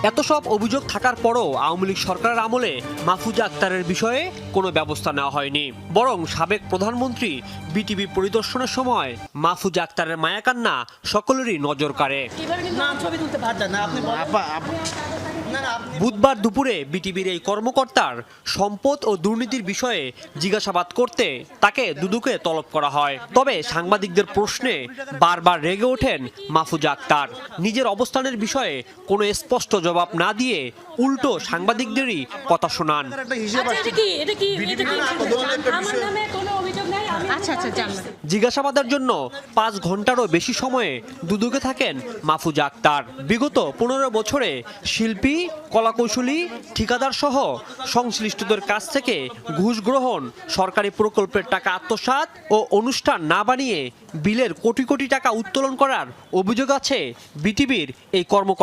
এত সব অভিযোগ থাকার পরও আওয়ামী লীগ সরকারের আমলে মাহফুজা আক্তারের বিষয়ে কোনো ব্যবস্থা নেওয়া হয়নি, বরং সাবেক প্রধানমন্ত্রী বিটিভি পরিদর্শনের সময় মাহফুজা আক্তারের মায়াকান্না সকলেরই নজর কাড়ে। বুধবার দুপুরে বিটিভির এই কর্মকর্তার সম্পদ ও দুর্নীতির বিষয়ে জিজ্ঞাসাবাদ করতে তাকে দুদকে তলব করা হয়। তবে সাংবাদিকদের প্রশ্নে বারবার রেগে ওঠেন মাহফুজা আক্তার। নিজের অবস্থানের বিষয়ে কোনো স্পষ্ট জবাব না দিয়ে উল্টো সাংবাদিকদেরই কথা শোনান। জিজ্ঞাসাবাদের জন্য 5 ঘন্টারও বেশি সময়ে দুদকে থাকেন মাহফুজা আক্তার। বিগত 15 বছরে শিল্পী, কলাকৌশলী, ঠিকাদার সহ সংশ্লিষ্টদের কাছ থেকে ঘুষ গ্রহণ, সরকারি প্রকল্পের টাকা আত্মসাৎ ও অনুষ্ঠান না বানিয়ে বিলের কোটি কোটি টাকা উত্তোলন করার অভিযোগ আছে বিটিভির এই কর্মকর্তা।